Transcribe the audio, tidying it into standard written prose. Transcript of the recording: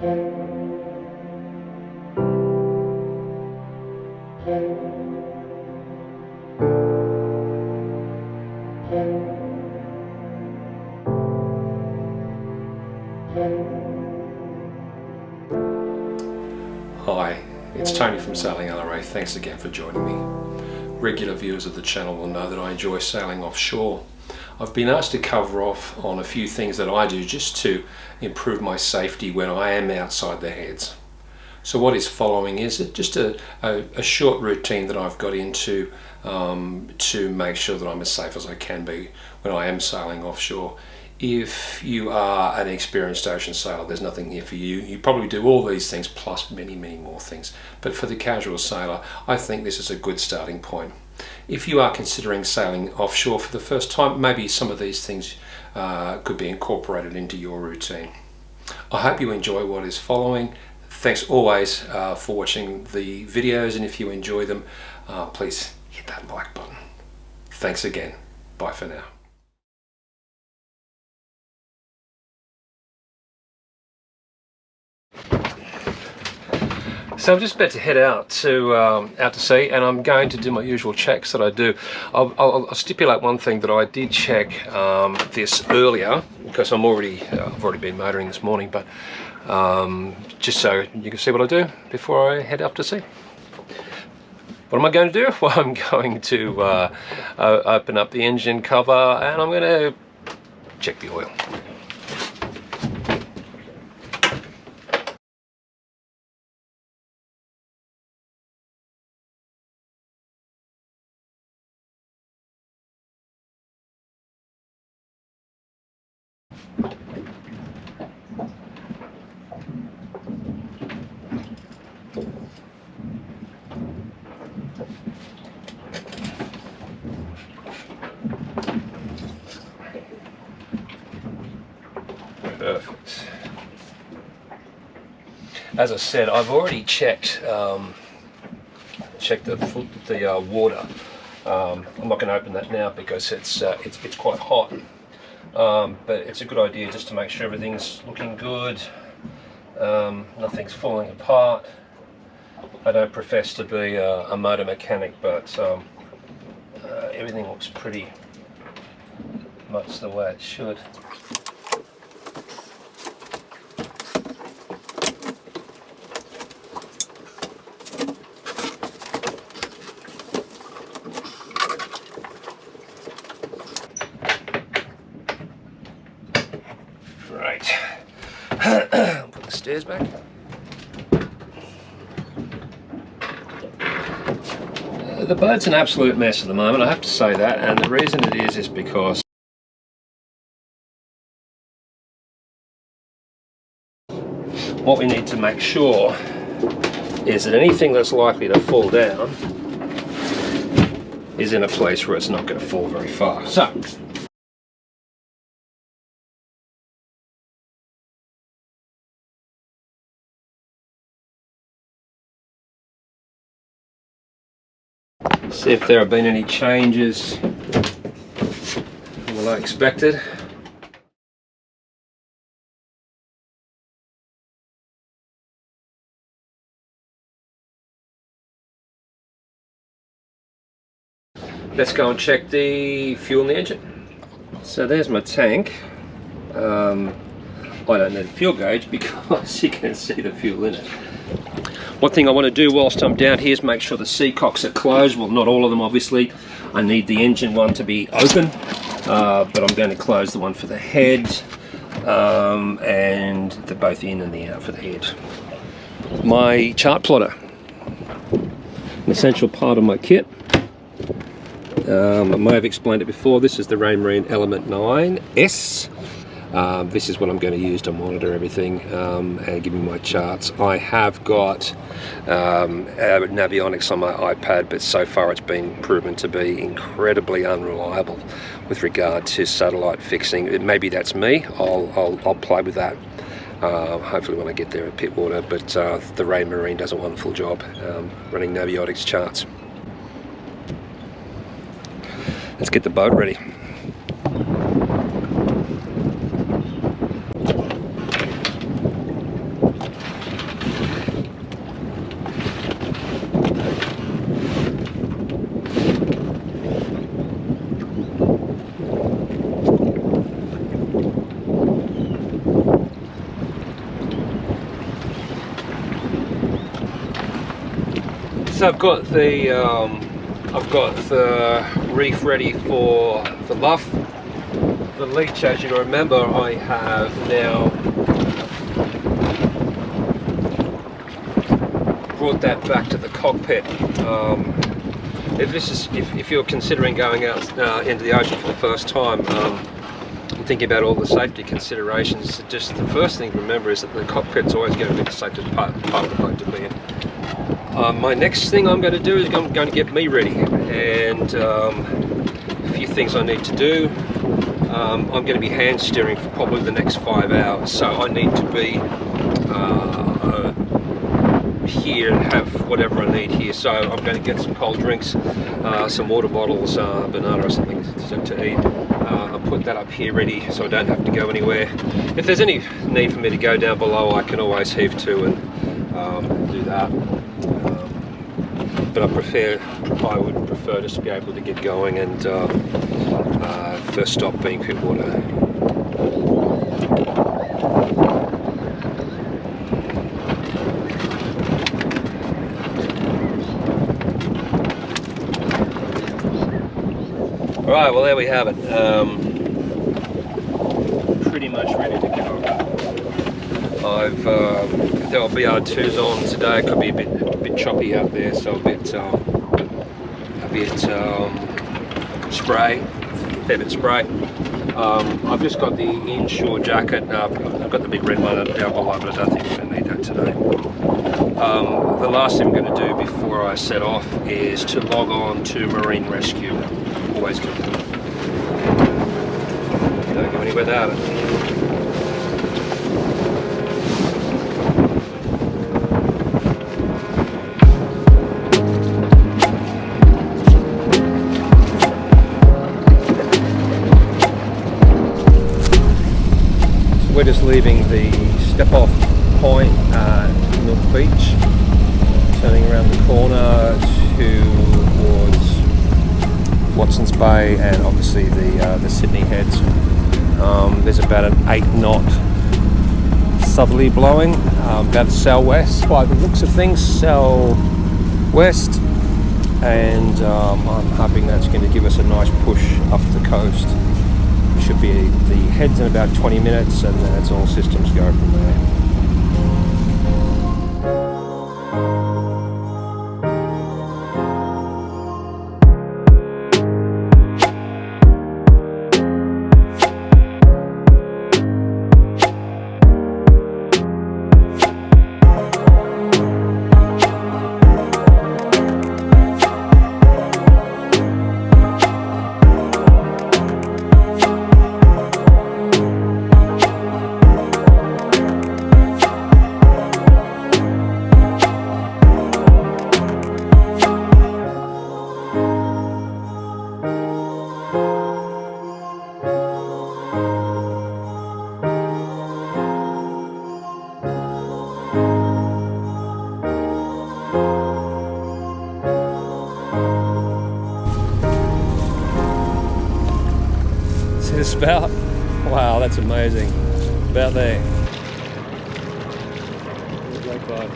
Hi, it's Tony from Sailing LRA. Thanks again for joining me. Regular viewers of the channel will know that I enjoy sailing offshore. I've been asked to cover off on a few things that I do just to improve my safety when I am outside the heads. So what is following is just a short routine that I've got into to make sure that I'm as safe as I can be when I am sailing offshore. If you are an experienced ocean sailor, there's nothing here for you. You probably do all these things plus many more things. But for the casual sailor, I think this is a good starting point. If you are considering sailing offshore for the first time, maybe some of these things could be incorporated into your routine. I hope you enjoy what is following. Thanks always for watching the videos, and if you enjoy them, please hit that like button. Thanks again. Bye for now. So I'm just about to head out to sea, and I'm going to do my usual checks that I do. I'll stipulate one thing, that I did check this earlier because I've already been motoring this morning, but just so you can see what I do before I head out to sea. What am I going to do? Well, I'm going to open up the engine cover and I'm going to check the oil. Perfect. As I said, I've already checked the water. I'm not going to open that now because it's quite hot. But it's a good idea just to make sure everything's looking good. Nothing's falling apart. I don't profess to be a motor mechanic, but everything looks pretty much the way it should. Right. Put the stairs back. The boat's an absolute mess at the moment, I have to say that, and the reason it is because what we need to make sure is that anything that's likely to fall down is in a place where it's not going to fall very far. So, see if there have been any changes than I expected. Let's go and check the fuel in the engine. So there's my tank. I don't need a fuel gauge because you can see the fuel in it. One thing I want to do whilst I'm down here is make sure the seacocks are closed. Well, not all of them, obviously. I need the engine one to be open, but I'm going to close the one for the head, and they're both in and the out for the head. My chart plotter, an essential part of my kit. I may have explained it before. This is the Raymarine Element 9S. This is what I'm going to use to monitor everything and give me my charts. I have got Navionics on my iPad, but so far it's been proven to be incredibly unreliable with regard to satellite fixing. Maybe that's me. I'll play with that hopefully when I get there at Pittwater, but the Raymarine does a wonderful job running Navionics charts. Let's get the boat ready. So I've got the reef ready for the luff. The leech, as you remember, I have now brought that back to the cockpit. If you're considering going out into the ocean for the first time, and thinking about all the safety considerations, just the first thing to remember is that the cockpit's always going to be the safest part of the boat to be in. My next thing I'm going to do is I'm going to get me ready, and a few things I need to do. I'm going to be hand steering for probably the next 5 hours, so I need to be here and have whatever I need here. So I'm going to get some cold drinks, some water bottles, banana or something to eat. I'll put that up here ready so I don't have to go anywhere. If there's any need for me to go down below, I can always heave to and do that. But I would prefer just to be able to get going, and first stop being Pittwater. Alright, well there we have it. Pretty much ready to go. There will be R2s on today. It could be a bit choppy out there, so a bit fair bit spray. I've just got the inshore jacket. I've got the big red one down below, but I don't think I'm going to need that today. The last thing I'm going to do before I set off is to log on to Marine Rescue. Always good. Don't go anywhere without it. We're just leaving the step-off point at Milk Beach, turning around the corner towards Watson's Bay and obviously the Sydney Heads. There's about an 8-knot southerly blowing, about southwest by the looks of things, southwest, and I'm hoping that's going to give us a nice push up the coast. Should be the heads in about 20 minutes, and then it's all systems go from there. See the spout? Wow, that's amazing. About there. Great vibe.